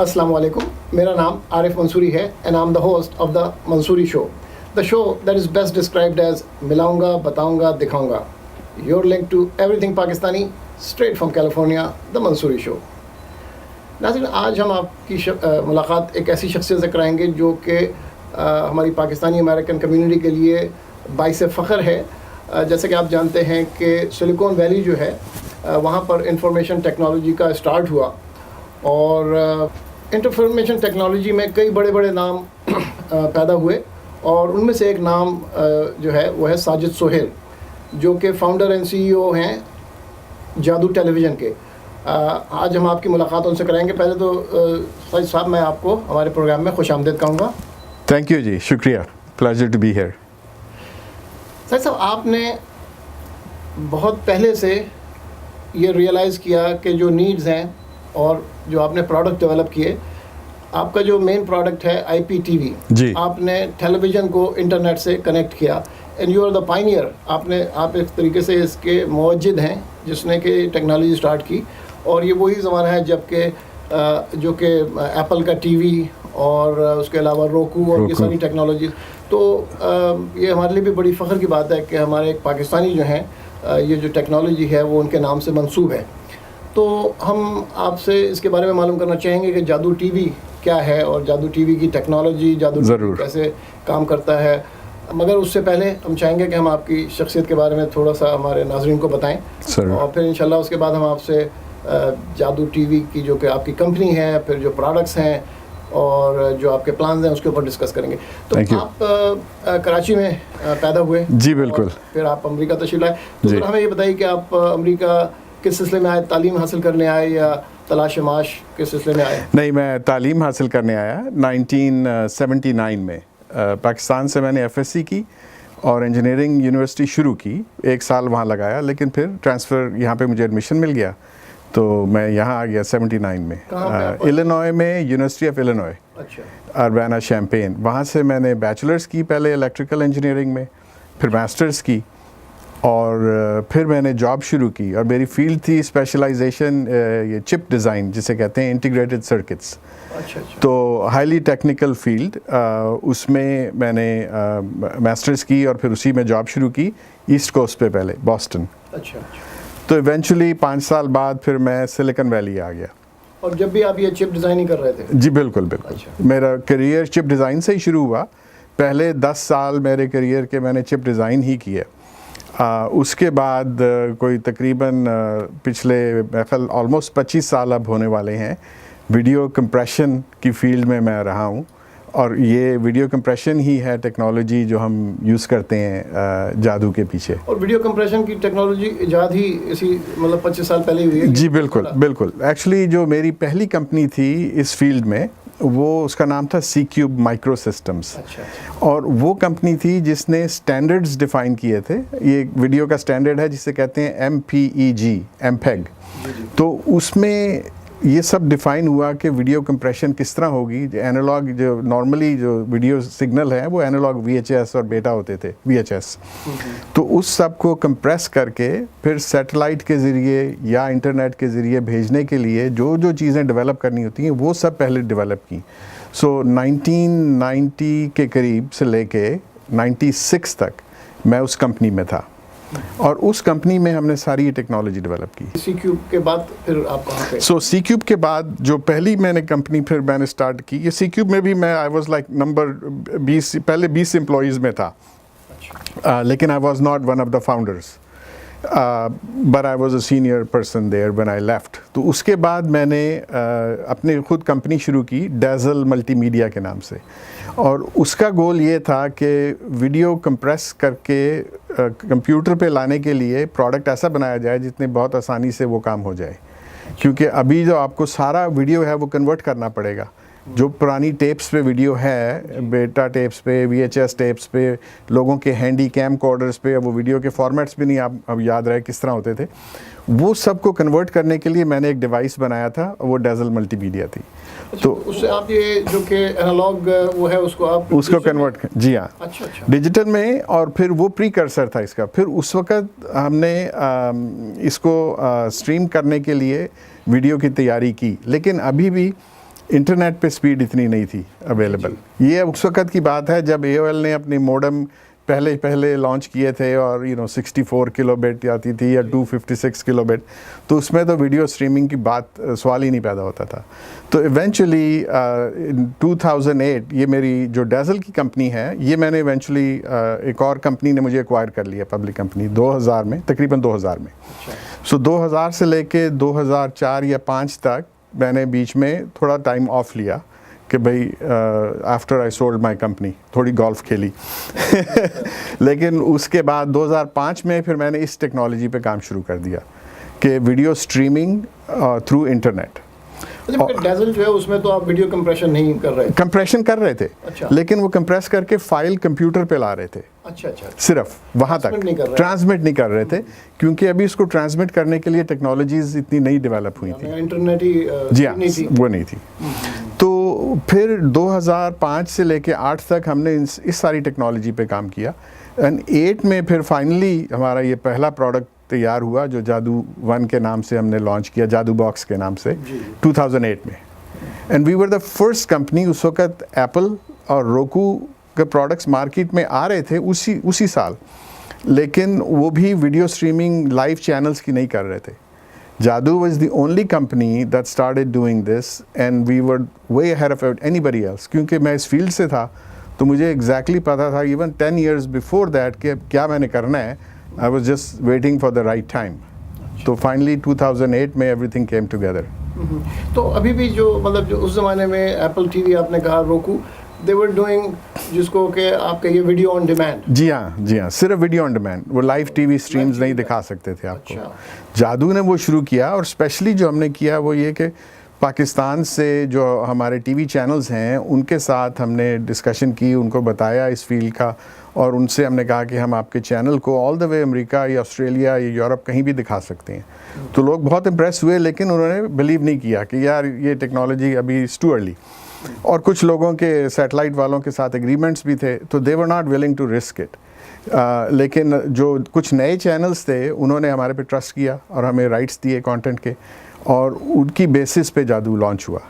Assalamu alaikum. मेरा नाम आरिफ मंसूरी है and I'm the host of the Mansoori Show. The show that is best described as मिलाऊंगा, बताऊंगा, दिखाऊंगा. Your link to everything Pakistani straight from California, the Mansoori Show. नाज़रीन, आज हम आपकी मुलाकात एक ऐसी शख्सियत से कराएंगे जो कि हमारी पाकिस्तानी अमेरिकन कम्युनिटी के लिए बाइस फ़ख्र है। जैसे कि आप जानते हैं कि सिलिकॉन वैली जो है वहाँ पर इंफॉर्मेशन टेक्नोलॉजी का स्टार्ट हुआ और इंफॉर्मेशन टेक्नोलॉजी में कई बड़े बड़े नाम पैदा हुए और उनमें से एक नाम जो है वो है साजिद सोहेल, जो कि फाउंडर एंड CEO हैं जादू टेलीविज़न के। आज हम आपकी मुलाकात उनसे कराएंगे। पहले तो साजिद साहब, मैं आपको हमारे प्रोग्राम में खुशामदीद कहूँगा। थैंक यू जी, शुक्रिया, pleasure to be here. Sajid साहब, आपने बहुत पहले से ये रियलाइज़ किया कि जो नीड्स हैं और जो आपने प्रोडक्ट डेवलप किए, आपका जो मेन प्रोडक्ट है IPTV जी, आपने टेलीविज़न को इंटरनेट से कनेक्ट किया and you are the pioneer. आप एक तरीके से इसके मुवज्जिद हैं जिसने कि टेक्नोलॉजी स्टार्ट की। और ये वही ज़माना है जबकि जो कि एप्पल का TV और उसके अलावा रोकू और ये सारी टेक्नोलॉजी। तो ये हमारे लिए भी बड़ी फ़ख्र की बात है कि हमारे एक पाकिस्तानी जो हैं ये जो टेक्नोलॉजी है वो उनके नाम से मंसूब है। तो हम आपसे इसके बारे में मालूम करना चाहेंगे कि जादू TV क्या है और जादू TV की टेक्नोलॉजी, जादू TV कैसे काम करता है। मगर उससे पहले हम चाहेंगे कि हम आपकी शख्सियत के बारे में थोड़ा सा हमारे नाज़रीन को बताएं और फिर इंशाल्लाह उसके बाद हम आपसे जादू TV की जो कि आपकी कंपनी है, फिर जो प्रोडक्ट्स हैं और जो आपके प्लान्स हैं उसके ऊपर डिस्कस करेंगे। तो आप कराची में पैदा हुए? जी बिल्कुल। फिर आप अमेरिका तशरीफ़ लाए, तो फिर हमें ये बताइए कि आप अमेरिका किस सिलसिले में आए? तालीम हासिल करने आए या तलाश माश के सिलसिले में आए? नहीं, मैं तालीम हासिल करने आया 1979 में। पाकिस्तान से मैंने FSC की और इंजीनियरिंग यूनिवर्सिटी शुरू की। 1 साल वहाँ लगाया, लेकिन फिर ट्रांसफ़र यहाँ पे मुझे एडमिशन मिल गया तो मैं यहाँ आ गया 79 में। इलिनॉय में, university of Illinois, Urbana champagne. वहाँ से मैंने बैचलर्स की, पहले इलेक्ट्रिकल इंजीनियरिंग में, फिर मास्टर्स की और फिर मैंने जॉब शुरू की। और मेरी फील्ड थी स्पेशलाइजेशन ये चिप डिज़ाइन जिसे कहते हैं, इंटीग्रेटेड सर्किट्स। तो हाईली टेक्निकल फील्ड, उसमें मैंने मास्टर्स की और फिर उसी में जॉब शुरू की ईस्ट कोस्ट पे, पहले बॉस्टन। तो इवेंचुअली 5 साल बाद फिर मैं सिलिकॉन वैली आ गया। और जब भी आप ये चिप डिज़ाइन ही कर रहे थे? जी बिल्कुल बिल्कुल। मेरा करियर चिप डिज़ाइन से ही शुरू हुआ। पहले 10 साल मेरे करियर के मैंने चिप डिज़ाइन ही किया। उसके बाद कोई तकरीबन पिछले ऑलमोस्ट 25 साल अब होने वाले हैं वीडियो कंप्रेशन की फील्ड में मैं रहा हूँ। और ये वीडियो कंप्रेशन ही है टेक्नोलॉजी जो हम यूज़ करते हैं जादू के पीछे। और वीडियो कंप्रेशन की टेक्नोलॉजी इजाद ही इसी मतलब 25 साल पहले हुई है? जी बिल्कुल बिल्कुल। एक्चुअली जो मेरी पहली कंपनी थी इस फील्ड में, वो उसका नाम था C-Cube माइक्रो सिस्टम्स। और वो कंपनी थी जिसने स्टैंडर्ड्स डिफ़ाइन किए थे। ये वीडियो का स्टैंडर्ड है जिसे कहते हैं MPEG, MPEG। तो उसमें ये सब डिफ़ाइन हुआ कि वीडियो कंप्रेशन किस तरह होगी। एनालॉग जो नॉर्मली जो वीडियो सिग्नल है वो एनालॉग VHS और बेटा होते थे, VHS। तो उस सब को कंप्रेस करके फिर सैटेलाइट के ज़रिए या इंटरनेट के ज़रिए भेजने के लिए जो जो चीज़ें डेवलप करनी होती हैं वो सब पहले डेवलप की। सो 1990 के करीब से लेके 96 तक मैं उस कंपनी में था और उस कंपनी में हमने सारी ये टेक्नोलॉजी डेवलप की। C-Cube के बाद फिर आप कहाँ पे? C-Cube के बाद जो पहली मैंने कंपनी फिर मैंने स्टार्ट की, ये C-Cube में भी मैं आई वाज लाइक नंबर 20, पहले 20 एम्प्लॉइज़ में था। लेकिन I was not one of the founders, but I was a senior person there when I left. तो उसके बाद मैंने अपनी खुद कंपनी शुरू की डेज़ल मल्टीमीडिया के नाम से। और उसका गोल ये था कि वीडियो कंप्रेस करके कंप्यूटर पे लाने के लिए प्रोडक्ट ऐसा बनाया जाए जितने बहुत आसानी से वो काम हो जाए। क्योंकि अभी जो आपको सारा वीडियो है वो कन्वर्ट करना पड़ेगा। जो पुरानी टेप्स पे वीडियो है, बेटा टेप्स पे, VHS टेप्स पे, लोगों के हैंडी कैम कॉर्डर्स पे, वो वीडियो के फॉर्मेट्स भी नहीं आप अब याद रहे किस तरह होते थे। वो सब को कन्वर्ट करने के लिए मैंने एक डिवाइस बनाया था, वो डेज़ल मल्टीमीडिया थी। तो उससे आप ये जो कि एनालॉग वो है उसको आप उसको कन्वर्ट जी हाँ, अच्छा डिजिटल में। और फिर वो प्रीकर्सर था इसका। फिर उस वक़्त हमने इसको स्ट्रीम करने के लिए वीडियो की तैयारी की। लेकिन अभी भी इंटरनेट पे स्पीड इतनी नहीं थी अवेलेबल। ये उस वक्त की बात है जब AOL ने अपने मॉडेम पहले लॉन्च किए थे और 64 किलोबिट आती थी या 256 किलोबिट, तो उसमें तो वीडियो स्ट्रीमिंग की बात सवाल ही नहीं पैदा होता था। तो इवेंचुअली इन 2008 ये मेरी जो डेज़ल की कंपनी है, ये मैंने इवेंचुअली एक और कंपनी ने मुझे एक्वायर कर लिया, पब्लिक कंपनी 2000 में, तकरीबन 2000 में। सो 2000 से लेके 2004 या 5 तक मैंने बीच में थोड़ा टाइम ऑफ लिया कि भाई after I sold my company थोड़ी गोल्फ खेली लेकिन उसके बाद 2005 में फिर मैंने इस टेक्नोलॉजी पे काम शुरू कर दिया कि वीडियो स्ट्रीमिंग थ्रू इंटरनेट। डेज़ल जो है उसमें तो आप वीडियो कंप्रेशन नहीं कर रहे? कंप्रेशन कर रहे थे। अच्छा। लेकिन वो कंप्रेस करके फाइल कंप्यूटर पे ला रहे थे। अच्छा। सिर्फ वहाँ तक ट्रांसमिट नहीं कर रहे थे, क्योंकि अभी इसको ट्रांसमिट करने के लिए टेक्नोलॉजीज इतनी नहीं डेवलप हुई थी, इंटरनेट ही जी हाँ, वो नहीं थी। तो फिर 2005 से लेके 8 तक हमने इस सारी टेक्नोलॉजी पे काम किया एंड 8 में फिर फाइनली हमारा ये पहला प्रोडक्ट तैयार हुआ जो जादू 1 के नाम से हमने लॉन्च किया, जादू बॉक्स के नाम से 2008 में। And we were the first company, उस वक्त एप्पल और रोकू के प्रोडक्ट्स मार्केट में आ रहे थे उसी साल, लेकिन वो भी वीडियो स्ट्रीमिंग लाइव चैनल्स की नहीं कर रहे थे। जादू was the only company that started doing this and we were way ahead of anybody else, क्योंकि मैं इस फील्ड से था तो मुझे exactly पता था even 10 years before that कि क्या मैंने करना है। I was just waiting for the right time. तो finally 2008 में everything came together. तो अभी भी जो मतलब जो उस ज़माने में एप्पल टीवी आपने कहा, रोकू, they were doing जिसको कि आपका ये वीडियो ऑन डिमांड। जी हाँ, सिर्फ वीडियो ऑन डिमांड, वो लाइव टीवी स्ट्रीम्स नहीं दिखा सकते थे आपको। अच्छा। जादू ने वो शुरू किया और स्पेशली जो हमने किया वो ये कि पाकिस्तान से जो हमारे टीवी चैनल्स हैं उनके साथ हमने डिस्कशन की, उनको बताया इस फील्ड का, और उनसे हमने कहा कि हम आपके चैनल को ऑल द वे अमेरिका या ऑस्ट्रेलिया या यूरोप कहीं भी दिखा सकते हैं। तो लोग बहुत इम्प्रेस हुए, लेकिन उन्होंने बिलीव नहीं किया कि यार ये टेक्नोलॉजी अभी इट्स टू अर्ली। और कुछ लोगों के सैटेलाइट वालों के साथ एग्रीमेंट्स भी थे, तो they were not willing to risk it. लेकिन जो कुछ नए चैनल्स थे उन्होंने हमारे पे ट्रस्ट किया और हमें राइट्स दिए कंटेंट के, और उनकी बेसिस पे जादू लॉन्च हुआ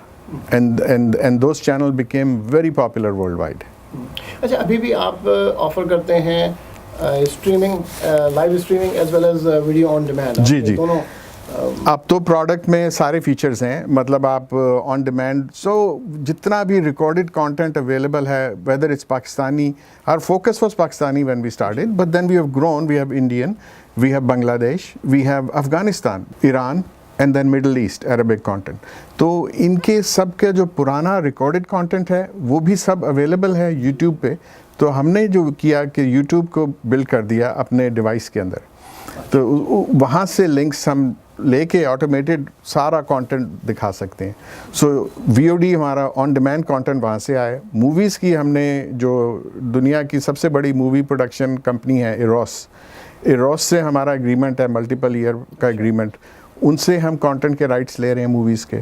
and those channel became very popular world wide. अच्छा, अभी भी आप ऑफर करते हैं streaming, live streaming as well as video on demand? जी दोनों। अब तो प्रोडक्ट में सारे फीचर्स हैं, मतलब आप ऑन डिमांड, सो जितना भी रिकॉर्डेड कंटेंट अवेलेबल है, whether it's Pakistani, our focus was Pakistani when we started, but then we have grown, we have Indian, we have Bangladesh, we have Afghanistan, Iran and then Middle East Arabic content. तो इनके सब के जो पुराना recorded content है वो भी सब अवेलेबल है यूट्यूब पे। तो हमने जो किया कि यूट्यूब को बिल्ड कर दिया अपने डिवाइस के अंदर, तो वहाँ से लिंक्स हम लेके ऑटोमेटेड सारा कंटेंट दिखा सकते हैं। सो VOD हमारा ऑन डिमांड कंटेंट वहाँ से आए। मूवीज़ की हमने जो दुनिया की सबसे बड़ी मूवी प्रोडक्शन कंपनी है इरोस से हमारा एग्रीमेंट है, मल्टीपल ईयर का एग्रीमेंट, उनसे हम कंटेंट के राइट्स ले रहे हैं मूवीज़ के,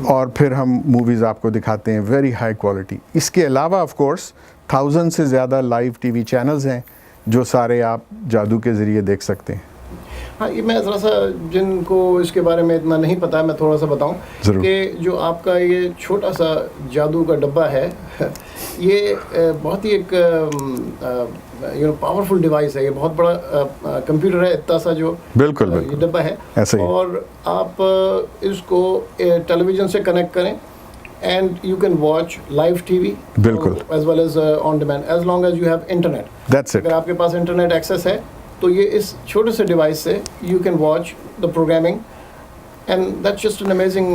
और फिर हम मूवीज़ आपको दिखाते हैं वेरी हाई क्वालिटी। इसके अलावा ऑफ कोर्स 1000 से ज़्यादा लाइव टीवी चैनल्स हैं जो सारे आप जादू के ज़रिए देख सकते हैं। हाँ, ये मैं थोड़ा सा, जिनको इसके बारे में इतना नहीं पता है, मैं थोड़ा सा बताऊं कि जो आपका ये छोटा सा जादू का डब्बा है ये बहुत ही एक पावरफुल डिवाइस है। ये बहुत बड़ा कंप्यूटर है, इतना सा जो बिल्कुल ये डब्बा है, और आप इसको टेलीविज़न से कनेक्ट करें and you can watch live TV बिल्कुल as well as on demand as long as you have internet. That's it. अगर आपके पास इंटरनेट एक्सेस है तो ये इस छोटे से डिवाइस से you can watch the programming, and that's just an amazing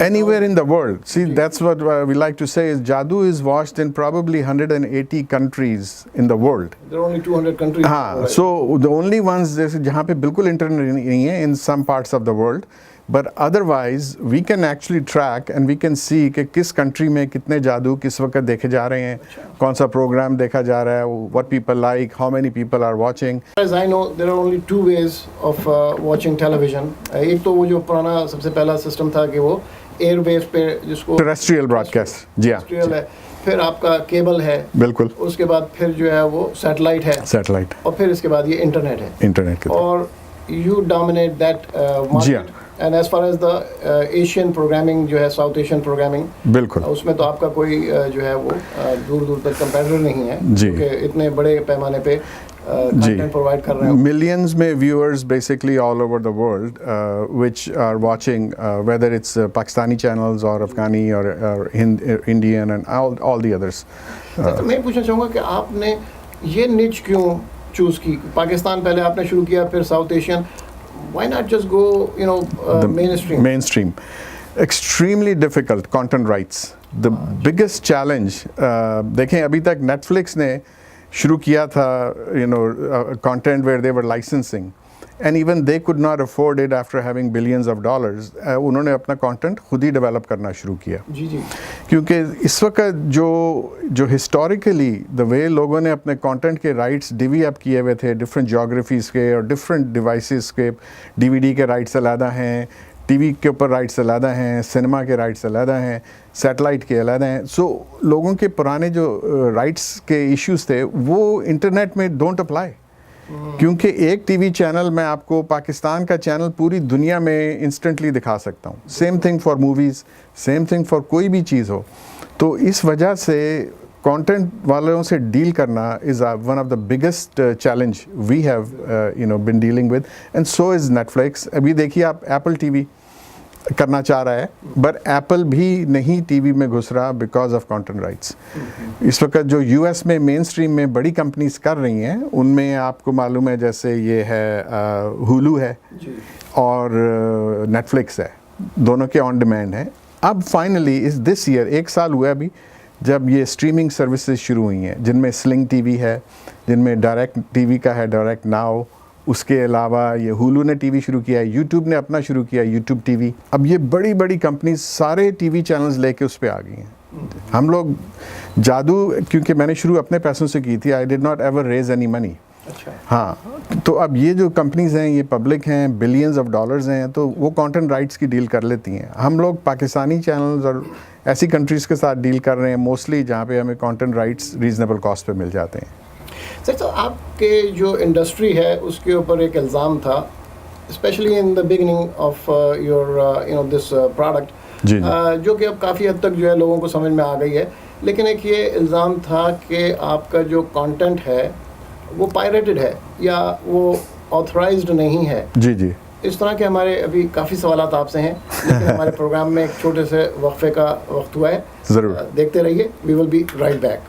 anywhere in the world. See, that's what we like to say is Jadoo is watched in probably 180 countries in the world. There are only 200 countries. हाँ, so the only ones जैसे जहाँ पे बिल्कुल internet नहीं है in some parts of the world, but otherwise we can actually track and we can see कि किस country में कितने जादू किस वक्त देखे जा रहे हैं, कौन सा प्रोग्राम देखा जा रहा है, what people like, how many people are watching. As I know, there are only two ways of watching television. एक तो वो जो पुराना सबसे पहला सिस्टम था कि वो एयरवेव पे जिसको टेरेस्ट्रियल ब्रॉडकास्ट, जी हाँ, है, फिर आपका केबल है, बिल्कुल, उसके बाद फिर जो है वो सैटेलाइट है, सैटेलाइट, और फिर इसके बाद ये इंटरनेट है, इंटरनेट के, और you dominate that जी हाँ, market. And as far as the Asian programming जो है, साउथ एशियन प्रोग्रामिंग, बिल्कुल उसमें तो आपका कोई जो है वो दूर दूर तक कंपेटिटर नहीं है, जी। क्योंकि इतने बड़े पैमाने पे कंटेंट प्रोवाइड कर रहे हो। Millions में viewers basically all over the world which are watching whether it's Pakistani channels or Afghani or Indian and all the others. तो मैं पूछना चाहूँगा कि आपने ये निच क्यों चूज़ की? पाकिस्तान पहले आपने शुरू किया, फिर south Asian, why not just go mainstream? Mainstream. Extremely difficult content rights. The biggest challenge, देखें अभी तक Netflix ने शुरू किया था content where they were licensing and even they could not afford it after having billions of dollars. उन्होंने अपना content खुद ही develop करना शुरू किया। जी जी। क्योंकि इस वक्त जो हिस्टोरिकली द वे लोगों ने अपने कंटेंट के राइट्स डिवी अप किए हुए थे डिफरेंट जोग्राफीज़ के और डिफरेंट डिवाइसेस के, डीवीडी के राइट्स अलहदा हैं, टीवी के ऊपर राइट्स अलहदा हैं, सिनेमा के राइट्स अलहदा हैं, सैटेलाइट के अलहदा हैं। सो लोगों के पुराने जो राइट्स के इश्यूज़ थे वो इंटरनेट में डोंट अप्लाई, क्योंकि एक टीवी चैनल मैं आपको पाकिस्तान का चैनल पूरी दुनिया में इंस्टेंटली दिखा सकता हूँ। Same thing for movies, same thing for कोई भी चीज़ हो। तो इस वजह से कंटेंट वालों से डील करना is one of the biggest challenge we have been dealing with, and so is Netflix. अभी देखिए आप एप्पल टीवी करना चाह रहा है, बट एप्पल भी नहीं टीवी में घुस रहा बिकॉज ऑफ कंटेंट राइट्स। इस वक्त जो यूएस में मेन स्ट्रीम में बड़ी कंपनीज कर रही हैं उनमें आपको मालूम है जैसे ये है हुलू है और नेटफ्लिक्स है, दोनों के ऑन डिमांड हैं। अब फाइनली इस दिस ईयर 1 साल हुआ अभी जब ये स्ट्रीमिंग सर्विसेज शुरू हुई हैं, जिनमें स्लिंग टीवी है, जिनमें डायरेक्ट टीवी का है, डायरेक्ट नाउ, उसके अलावा ये हुलू ने टीवी शुरू किया है, यूट्यूब ने अपना शुरू किया यूट्यूब टीवी। अब ये बड़ी बड़ी कंपनीज सारे टीवी चैनल्स लेके उस पर आ गई हैं। हम लोग जादू, क्योंकि मैंने शुरू अपने पैसों से की थी, I did not ever raise any money. अच्छा। हाँ, तो अब ये जो कंपनीज हैं ये पब्लिक हैं, बिलियंस ऑफ डॉलर्स हैं, तो वो कंटेंट राइट्स की डील कर लेती हैं। हम लोग पाकिस्तानी चैनल्स और ऐसी कंट्रीज़ के साथ डील कर रहे हैं मोस्टली जहाँ पे हमें कंटेंट राइट्स रीजनेबल कॉस्ट पे मिल जाते हैं। सर, तो आपके जो इंडस्ट्री है उसके ऊपर एक इल्ज़ाम था, specially in the beginning of your this product, जो कि अब काफ़ी हद तक जो है लोगों को समझ में आ गई है, लेकिन एक ये इल्ज़ाम था कि आपका जो कंटेंट है वो पायरेटेड है या वो ऑथराइज्ड नहीं है। जी जी। इस तरह के हमारे अभी काफ़ी सवालात आपसे हैं, लेकिन हमारे प्रोग्राम में एक छोटे से वक्फे का वक्त हुआ है। ज़रूर देखते रहिए, we will be right back.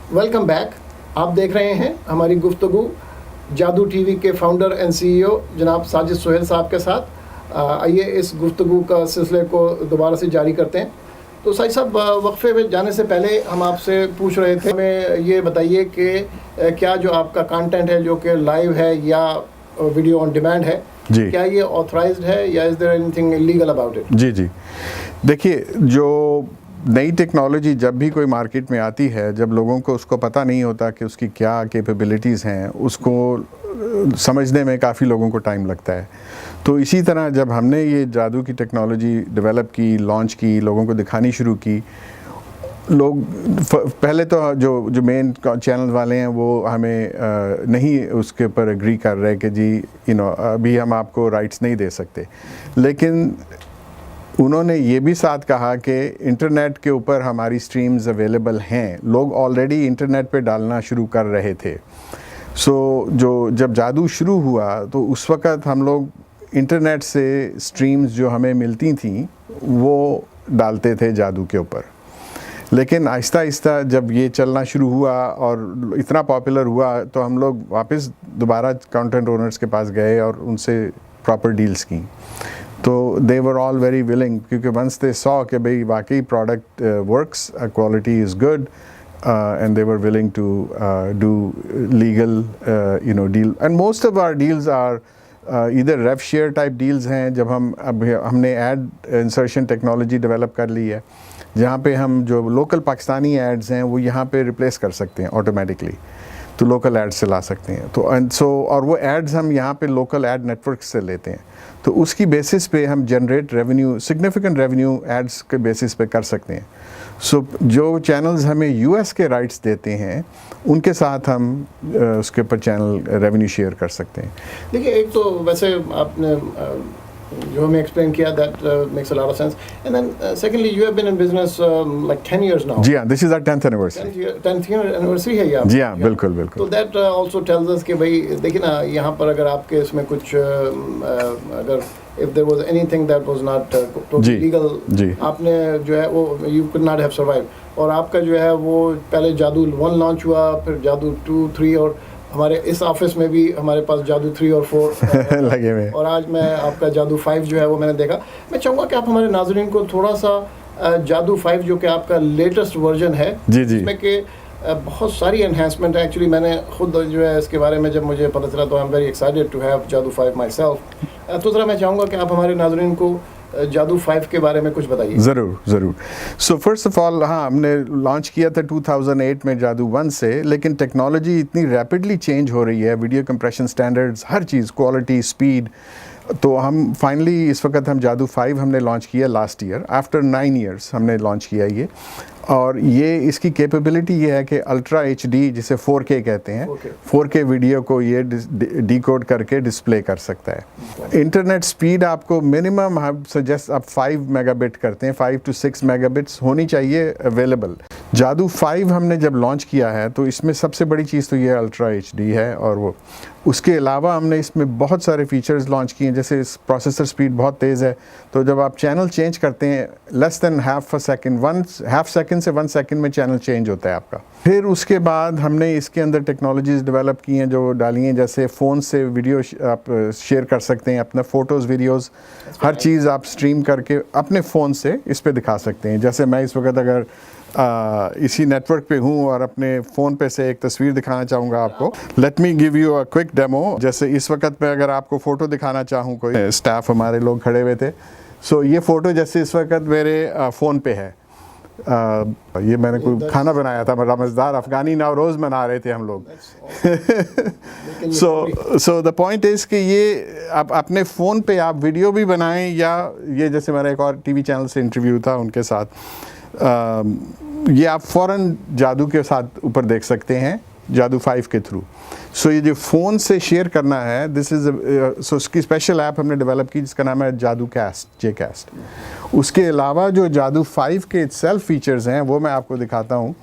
Welcome back. आप देख रहे हैं हमारी गुफ्तगू जादू टीवी के फाउंडर एंड सीईओ जनाब साजिद सोहेल साहब के साथ। आइए इस गुफ्तगू का सिलसिले को दोबारा से जारी करते हैं। तो साहिब साहब, वक्फे में जाने से पहले हम आपसे पूछ रहे थे, हमें ये बताइए कि क्या जो आपका कंटेंट है जो कि लाइव है या वीडियो ऑन डिमांड है, क्या ये ऑथराइज्ड है या is there anything illegal about it? जी जी। देखिए, जो नई टेक्नोलॉजी जब भी कोई मार्केट में आती है, जब लोगों को उसको पता नहीं होता कि उसकी क्या कैपेबिलिटीज़ हैं, उसको समझने में काफ़ी लोगों को टाइम लगता है। तो इसी तरह जब हमने ये जादू की टेक्नोलॉजी डेवलप की, लॉन्च की, लोगों को दिखानी शुरू की, लोग पहले तो जो मेन चैनल वाले हैं वो हमें नहीं उसके ऊपर एग्री कर रहे कि जी अभी हम आपको राइट्स नहीं दे सकते, लेकिन उन्होंने ये भी साथ कहा कि इंटरनेट के ऊपर हमारी स्ट्रीम्स अवेलेबल हैं, लोग ऑलरेडी इंटरनेट पे डालना शुरू कर रहे थे। सो जब जादू शुरू हुआ तो उस वक़्त हम लोग इंटरनेट से स्ट्रीम्स जो हमें मिलती थी वो डालते थे जादू के ऊपर, लेकिन आहिस्ता आहिस्ता जब ये चलना शुरू हुआ और इतना पॉपुलर हुआ तो हम लोग वापस दोबारा कंटेंट ओनर्स के पास गए और उनसे प्रॉपर डील्स की। तो they were all very willing, क्योंकि वंस दे सॉ कि भाई वाकई product works, quality is good, and they were willing to do legal deal. And most of our deals are इधर रेव शेयर टाइप डील्स हैं। जब हमने add insertion technology develop कर ली है, जहाँ पे हम जो लोकल पाकिस्तानी एड्स हैं वो यहाँ पे रिप्लेस कर सकते हैं ऑटोमेटिकली। तो लोकल एड्स से ला सकते हैं। तो एंड सो और वो एड्स हम यहाँ पे लोकल एड नेटवर्क से लेते हैं, तो उसकी बेसिस पे हम generate revenue, significant revenue ads के बेसिस पे कर सकते हैं। सो जो चैनल्स हमें यूएस के राइट्स देते हैं उनके साथ हम उसके ऊपर चैनल रेवेन्यू शेयर कर सकते हैं। देखिए, एक तो वैसे आपने जो हमें एक्सप्लेन किया, that makes a lot of sense, and then secondly you have been in business like 10 years now. जी हाँ, this is our 10th anniversary. 10th year anniversary है ये आपकी? जी हाँ, बिल्कुल बिल्कुल। तो दैट आल्सो टेल्स अस कि भाई देखिए ना, यहाँ पर अगर आपके इसमें कुछ अगर if there was anything that was not totally legal, जी, आपने जो है वो you could not have survived। और आपका जो है वो पहले जादू 1 लॉन्च हुआ, फिर जादू 2, 3, और हमारे इस ऑफिस में भी हमारे पास जादू 3 और 4 लगे हुए। और आज मैं आपका जादू 5 जो है वो मैंने देखा। मैं चाहूँगा कि आप हमारे नाज़रीन को थोड़ा सा जादू 5 जो कि आपका लेटेस्ट वर्जन है, जी जी, इसमें कि बहुत सारी एनहेंसमेंट है। एक्चुअली मैंने खुद जो है इसके बारे में जब मुझे पता चला तो I am very excited to have Jadoo 5 my self. तो ज़रा मैं चाहूँगा कि आप हमारे नाज़रीन को जादू 5 के बारे में कुछ बताइए। ज़रूर ज़रूर। सो फर्स्ट ऑफ ऑल, हाँ, हमने लॉन्च किया था 2008 में जादू 1 से, लेकिन टेक्नोलॉजी इतनी रैपिडली चेंज हो रही है, वीडियो कंप्रेशन स्टैंडर्ड्स, हर चीज़, क्वालिटी, स्पीड, तो हम फाइनली इस वक्त हम जादू 5 हमने लॉन्च किया लास्ट ईयर, आफ्टर 9 years हमने लॉन्च किया ये। और ये इसकी कैपेबिलिटी ये है कि अल्ट्रा HD, जिसे 4K कहते हैं, 4K वीडियो को ये डिकोड करके डिस्प्ले कर सकता है। इंटरनेट स्पीड आपको मिनिमम हम सजेस्ट आप 5 मेगाबिट करते हैं, 5 to 6 मेगाबिट्स होनी चाहिए अवेलेबल। जादू 5 हमने जब लॉन्च किया है तो इसमें सबसे बड़ी चीज़ तो ये अल्ट्रा HD है, और वो उसके अलावा हमने इसमें बहुत सारे फीचर्स लॉन्च किए हैं, जैसे इस प्रोसेसर स्पीड बहुत तेज़ है, तो जब आप चैनल चेंज करते हैं less than half a second, 1/2 second से 1 सेकंड में चैनल चेंज होता है आपका। फिर उसके बाद हमने इसके अंदर टेक्नोलॉजीज़ डेवलप की हैं जो डाली हैं, जैसे फ़ोन से वीडियो आप शेयर कर सकते हैं, अपना फ़ोटोज़, वीडियोज़, हर चीज़ आप स्ट्रीम करके अपने फ़ोन से इस पर दिखा सकते हैं। जैसे मैं इस वक्त अगर इसी नेटवर्क पे हूँ और अपने फ़ोन पे से एक तस्वीर दिखाना चाहूँगा आपको। Let me give you a quick demo. जैसे इस वक्त मैं अगर आपको फ़ोटो दिखाना चाहूँ, कोई स्टाफ हमारे लोग खड़े हुए थे, सो ये फ़ोटो जैसे इस वक्त मेरे फ़ोन पे है, ये मैंने कोई खाना बनाया था, रमज़दार अफ़गानी नवरोज़ मना रहे थे हम लोग। सो द पॉइंट इज़ कि ये आप अपने फ़ोन पे आप वीडियो भी बनाएं, या ये जैसे मेरा एक और TV चैनल से इंटरव्यू था उनके साथ, ये आप फ़ौरन जादू के साथ ऊपर देख सकते हैं जादू 5 के थ्रू। सो ये जो फ़ोन से शेयर करना है, दिस इज़ सो उसकी स्पेशल ऐप हमने डेवलप की जिसका नाम है जादू कैस्ट, JCast। उसके अलावा जो जादू 5 के सेल्फ फीचर्स हैं वो मैं आपको दिखाता हूँ।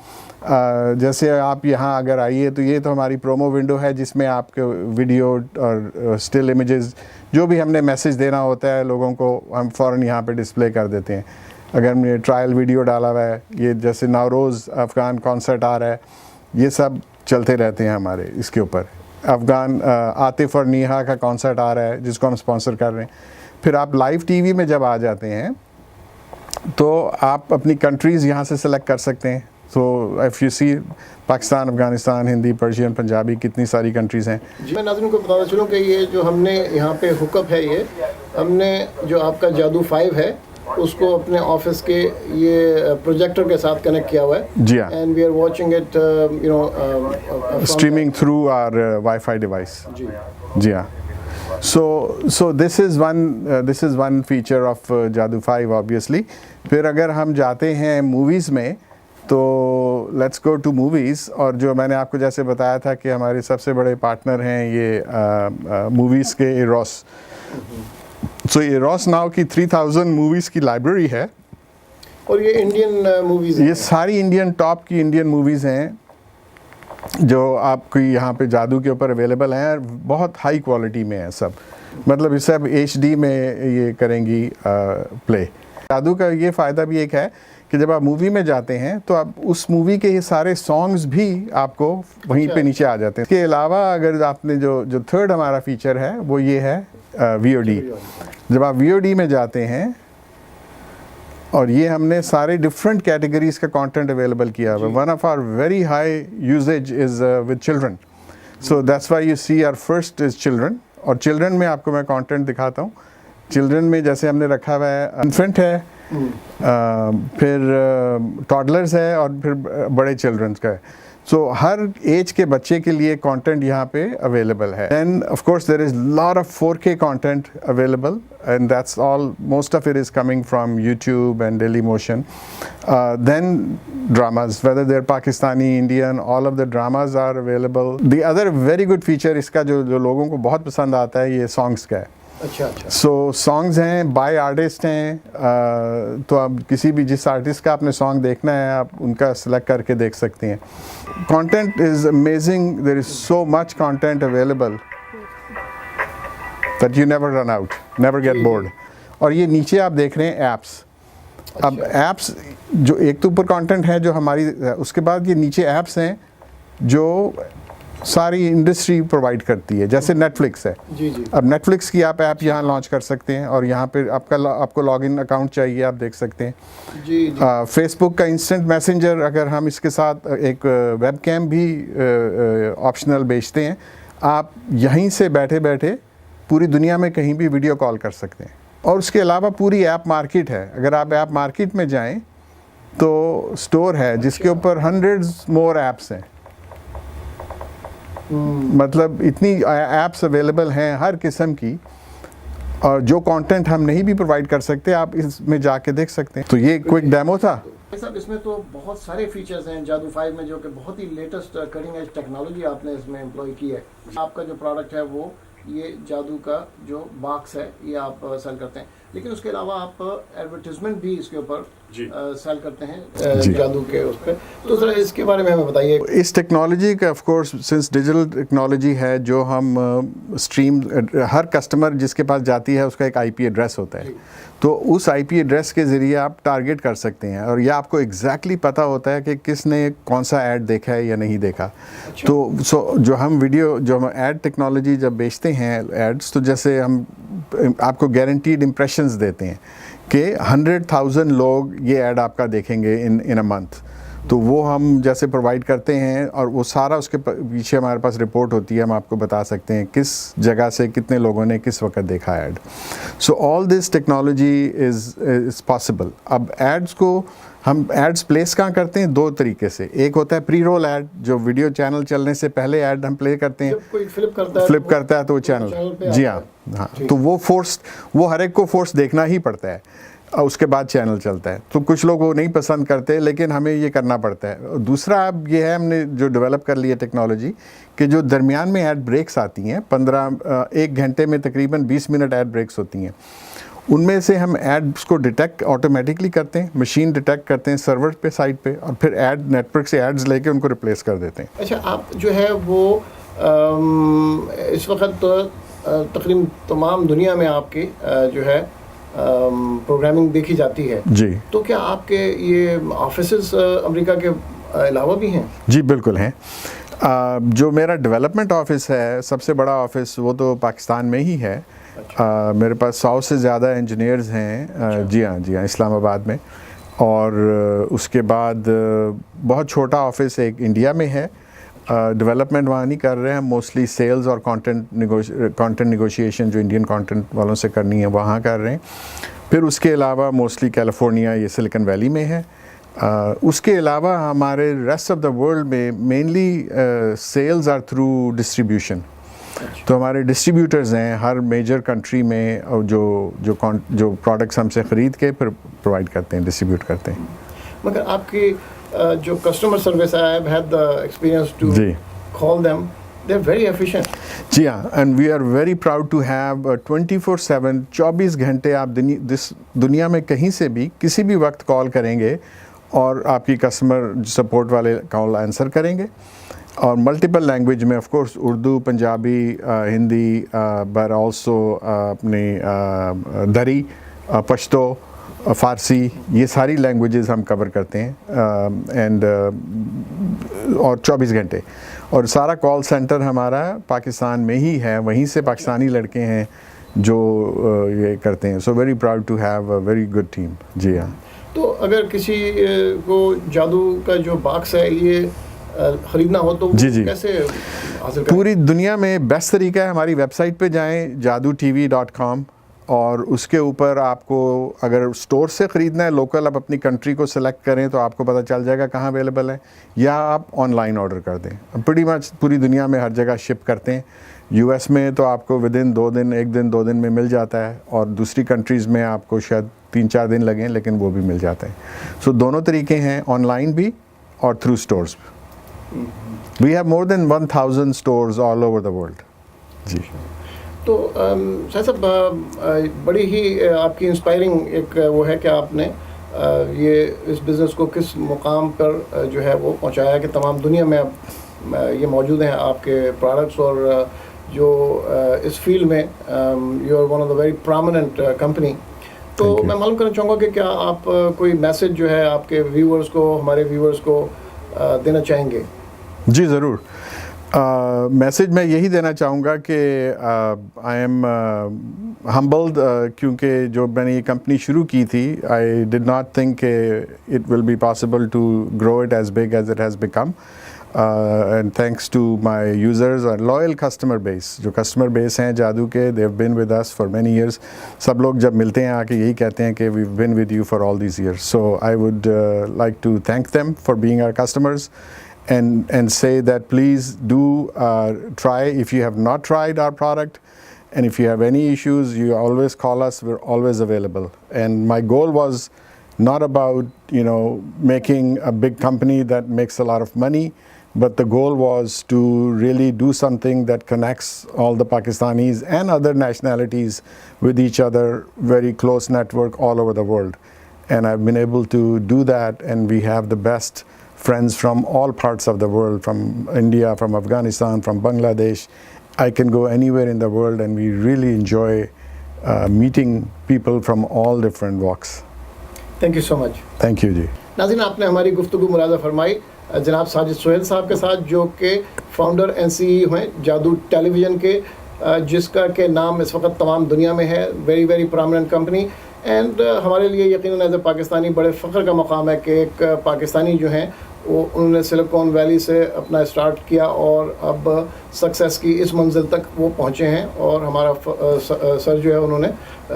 जैसे आप यहाँ अगर आइए तो ये तो हमारी प्रोमो विंडो है जिसमें आपके वीडियो और स्टिल इमेजेस जो भी हमने मैसेज देना होता है लोगों को, हम फ़ौरन यहाँ पे डिस्प्ले कर देते हैं। अगर हमने ट्रायल वीडियो डाला हुआ है, ये जैसे नवरोज़ अफ़गान कॉन्सर्ट आ रहा है, ये सब चलते रहते हैं हमारे इसके ऊपर। अफ़गान आतिफ़ और नीहा का कॉन्सर्ट आ रहा है जिसको हम स्पॉन्सर कर रहे हैं। फिर आप लाइव TV में जब आ जाते हैं तो आप अपनी कंट्रीज़ यहाँ से सेलेक्ट कर सकते हैं। So if you see Pakistan, Afghanistan, Hindi, Persian, Punjabi, कितनी सारी कंट्रीज़ हैं। जी, मैं नाज़रीन को बताना चलूँ कि ये जो हमने यहाँ पे हुकअप है, ये हमने जो आपका जादू 5 है उसको अपने ऑफिस के ये प्रोजेक्टर के साथ कनेक्ट किया हुआ है। जी हाँ, and we are watching it you know streaming through our WiFi device. जी जी हाँ। So this is one feature of जादू 5 obviously। फिर अगर हम जाते हैं मूवीज़ में तो लेट्स गो टू मूवीज़। और जो मैंने आपको जैसे बताया था कि हमारे सबसे बड़े पार्टनर हैं ये मूवीज़ के एरोस। सो एरोस नाउ की 3000 मूवीज़ की लाइब्रेरी है, और ये इंडियन मूवीज़, ये सारी इंडियन टॉप की इंडियन मूवीज़ हैं जो आपकी यहाँ पे जादू के ऊपर अवेलेबल हैं, बहुत हाई क्वालिटी में है सब, मतलब ये सब HD में ये करेंगी प्ले। जादू का ये फ़ायदा भी एक है कि जब आप मूवी में जाते हैं तो आप उस मूवी के ये सारे सॉन्ग्स भी आपको वहीं पे नीचे आ जाते हैं। इसके अलावा अगर आपने जो थर्ड हमारा फीचर है वो ये है VOD। जब आप VOD में जाते हैं और ये हमने सारे डिफरेंट कैटेगरीज का कंटेंट अवेलेबल किया हुआ। One of our very high usages is with children, so that's why you see our first is children. और चिल्ड्रन में आपको मैं कंटेंट दिखाता हूँ। चिल्ड्रन में जैसे हमने रखा हुआ है इन्फेंट है, फिर टॉडलर्स है और फिर बड़े चिल्ड्रंस का है। सो हर एज के बच्चे के लिए कंटेंट यहाँ पे अवेलेबल है. Then of course there is lot of 4K content available and that's all, most of it is coming from YouTube and Dailymotion. Then dramas, whether they're Pakistani, Indian, all of the dramas are available. The other very good feature इसका जो लोगों को बहुत पसंद आता है ये songs का है. अच्छा अच्छा. So songs हैं, by artist हैं, तो आप किसी भी जिस आर्टिस्ट का आपने सॉन्ग देखना है आप उनका सेलेक्ट करके देख सकते हैं. Content is amazing. There is so much content available that you never run out, never get bored. और ये नीचे आप देख रहे हैं एप्स. अब एप्स जो एक तो ऊपर कंटेंट है जो हमारी, उसके बाद ये नीचे एप्स हैं जो सारी इंडस्ट्री प्रोवाइड करती है, जैसे नेटफ्लिक्स है. जी जी. अब नेटफ्लिक्स की आप ऐप यहाँ लॉन्च कर सकते हैं और यहाँ पे आपको लॉगिन अकाउंट चाहिए, आप देख सकते हैं. जी जी. फेसबुक का इंस्टेंट मैसेंजर, अगर हम इसके साथ एक वेब कैम भी ऑप्शनल बेचते हैं, आप यहीं से बैठे बैठे पूरी दुनिया में कहीं भी वीडियो कॉल कर सकते हैं. और उसके अलावा पूरी ऐप मार्केट है. अगर आप ऐप मार्केट में जाएं तो स्टोर है जिसके ऊपर हंड्रेड्स मोर ऐप्स हैं. मतलब इतनी ऐप्स अवेलेबल हैं हर किस्म की, और जो कंटेंट हम नहीं भी प्रोवाइड कर सकते आप इसमें जाके देख सकते हैं. तो ये क्विक डेमो था. साहब इसमें तो बहुत सारे फीचर्स हैं जादू 5 में, जो कि बहुत ही लेटेस्ट कटिंग एज टेक्नोलॉजी आपने इसमें एम्प्लॉय की है. आपका जो प्रोडक्ट है वो ये जादू का जो बॉक्स है ये आप सेल करते हैं, लेकिन उसके अलावा आप एडवर्टीजमेंट भी इसके ऊपर सेल करते हैं जादू के उस पर. तो जरा इसके बारे में हमें बताइए. इस टेक्नोलॉजी का of course since digital technology है, जो हम स्ट्रीम, हर कस्टमर जिसके पास जाती है उसका एक आईपी एड्रेस होता है, तो उस आईपी एड्रेस के ज़रिए आप टारगेट कर सकते हैं और ये आपको एग्जैक्टली पता होता है कि किसने कौन सा ऐड देखा है या नहीं देखा. अच्छा. तो जो हम ऐड टेक्नोलॉजी जब बेचते हैं एड्स, तो जैसे हम आपको गारंटीड इम्प्रेशंस देते हैं कि 100,000 लोग ये ऐड आपका देखेंगे इन अ मंथ, तो वो हम जैसे प्रोवाइड करते हैं और वो सारा उसके पीछे हमारे पास रिपोर्ट होती है. हम आपको बता सकते हैं किस जगह से कितने लोगों ने किस वक्त देखा add. So all this technology is possible. अब एड्स को हम एड्स प्लेस कहाँ करते हैं? दो तरीके से. एक होता है प्री रोल ऐड, जो वीडियो चैनल चलने से पहले ऐड हम प्ले करते हैं. जब कोई फ्लिप करता है तो वो चैनल जी हाँ. तो वो हर एक को फोर्स देखना ही पड़ता है और उसके बाद चैनल चलता है. तो कुछ लोग वो नहीं पसंद करते, लेकिन हमें ये करना पड़ता है. दूसरा अब ये है, हमने जो डेवलप कर लिया टेक्नोलॉजी कि जो दरमियान में ऐड ब्रेक्स आती हैं, 1 घंटे में तकरीबन 20 मिनट ऐड ब्रेक्स होती हैं, उनमें से हम एड्स को डिटेक्ट ऑटोमेटिकली करते हैं. मशीन डिटेक्ट करते हैं सर्वर पे, साइट पे, और फिर ऐड नेटवर्क से एड्स लेके उनको रिप्लेस कर देते हैं. अच्छा, आप जो है वो इस वक्त तकरीबन तमाम दुनिया में आपकी जो है प्रोग्रामिंग देखी जाती है जी. तो क्या आपके ये ऑफिसेस अमेरिका के अलावा भी हैं? जी बिल्कुल हैं. जो मेरा डेवलपमेंट ऑफिस है, सबसे बड़ा ऑफिस, वो तो पाकिस्तान में ही है. अच्छा. मेरे पास 100 से ज़्यादा इंजीनियर्स हैं. अच्छा. जी हाँ, इस्लामाबाद में. और उसके बाद बहुत छोटा ऑफिस एक इंडिया में है. डेवलपमेंट वहाँ नहीं कर रहे हैं, मोस्टली सेल्स और कंटेंट निगोशिएशन जो इंडियन कंटेंट वालों से करनी है वहाँ कर रहे हैं. फिर उसके अलावा मोस्टली कैलिफोर्निया, ये सिलिकन वैली में है. उसके अलावा हमारे रेस्ट ऑफ द वर्ल्ड में mainly sales are through distribution. तो हमारे डिस्ट्रीब्यूटर्स हैं हर मेजर कंट्री में, और जो प्रोडक्ट्स हमसे ख़रीद के फिर प्रोवाइड करते हैं, डिस्ट्रीब्यूट करते हैं. मगर आपकी जो customer service, I have had the experience to call them, they are very efficient. जी हाँ, and we are very proud to have 24/7 24 घंटे आप दुनिया में कहीं से भी किसी भी वक्त कॉल करेंगे और आपकी कस्टमर सपोर्ट वाले कॉल आंसर करेंगे. और मल्टीपल लैंग्वेज में, of course Urdu, Punjabi, Hindi, but also अपने दरी, पश्तो, फ़ारसी, ये सारी लैंग्वेजेस हम कवर करते हैं. और 24 घंटे. और सारा कॉल सेंटर हमारा पाकिस्तान में ही है, वहीं से पाकिस्तानी लड़के हैं जो ये करते हैं. So very proud to have a very good team. जी हाँ. तो अगर किसी को जादू का जो बॉक्स है ये ख़रीदना हो तो जी. कैसे हासिल करें? पूरी दुनिया में बेस्ट तरीका है, हमारी वेबसाइट पे जाएं, jadutv.com, और उसके ऊपर आपको अगर स्टोर से ख़रीदना है लोकल, आप अपनी कंट्री को सिलेक्ट करें तो आपको पता चल जाएगा कहाँ अवेलेबल है, या आप ऑनलाइन ऑर्डर कर दें। प्रीटी मच पूरी दुनिया में हर जगह शिप करते हैं। यूएस में तो आपको विदिन 2 दिन, 1 दिन 2 दिन में मिल जाता है, और दूसरी कंट्रीज़ में आपको शायद 3-4 दिन लगें, लेकिन वो भी मिल जाते हैं। सो दोनों तरीके हैं, ऑनलाइन भी और through stores. We have more than 1000 stores all over the world. जी। तो शायद साहब बड़ी ही आपकी इंस्पायरिंग एक वो है कि आपने ये इस बिज़नेस को किस मुकाम पर जो है वो पहुंचाया कि तमाम दुनिया में अब ये मौजूद हैं आपके प्रोडक्ट्स, और जो इस फील्ड में you are one of the very prominent company. तो मैं मालूम करना चाहूँगा कि क्या आप कोई मैसेज जो है आपके व्यूअर्स को, हमारे व्यूअर्स को देना चाहेंगे? जी ज़रूर। मैसेज मैं यही देना चाहूँगा कि आई एम हम्बल्ड, क्योंकि जो मैंने ये कंपनी शुरू की थी, I did not think it will be possible to grow it as big as it has become, and thanks to my users और लॉयल कस्टमर बेस। जो कस्टमर बेस हैं जादू के, they have been with us for many years. सब लोग जब मिलते हैं आके यही कहते हैं कि we have been with you for all these years. So I would like to thank them for being our customers, and say that please do try if you have not tried our product, and if you have any issues you always call us, we're always available. And my goal was not about making a big company that makes a lot of money, but the goal was to really do something that connects all the Pakistanis and other nationalities with each other, very close network all over the world. And I've been able to do that, and we have the best friends from all parts of the world, from India, from Afghanistan, from Bangladesh. I can go anywhere in the world, and we really enjoy meeting people from all different walks. Thank you so much. Thank you जी। नाज़रीन, आपने हमारी गुफ्तगू मुलाज़ा फरमाई जनाब साजिद सोहेल साहब के साथ, जो कि फाउंडर एंड CEO हैं जादू टेलीविज़न के, जिसका के नाम इस वक्त तमाम दुनिया में है, very very prominent company. And हमारे लिए यकीनन एज ए पाकिस्तानी बड़े फ़ख्र का मकाम है कि एक पाकिस्तानी जो हैं वो उन्होंने सिलिकॉन वैली से अपना स्टार्ट किया और अब सक्सेस की इस मंजिल तक वो पहुँचे हैं, और हमारा सर जो है उन्होंने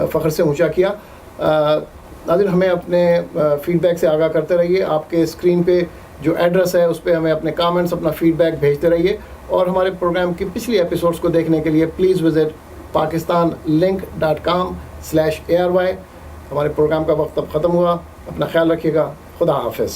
फ़ख्र से ऊंचा किया। नाज़रीन, हमें अपने फ़ीडबैक से आगाह करते रहिए। आपके स्क्रीन पे जो एड्रेस है उस पर हमें अपने कमेंट्स, अपना फ़ीडबैक भेजते रहिए, और हमारे प्रोग्राम की पिछली एपिसोड्स को देखने के लिए प्लीज़ विज़िट pakistanlink.com/ARY। हमारे प्रोग्राम का वक्त अब ख़त्म हुआ। अपना ख्याल रखिएगा। खुदा हाफिज़।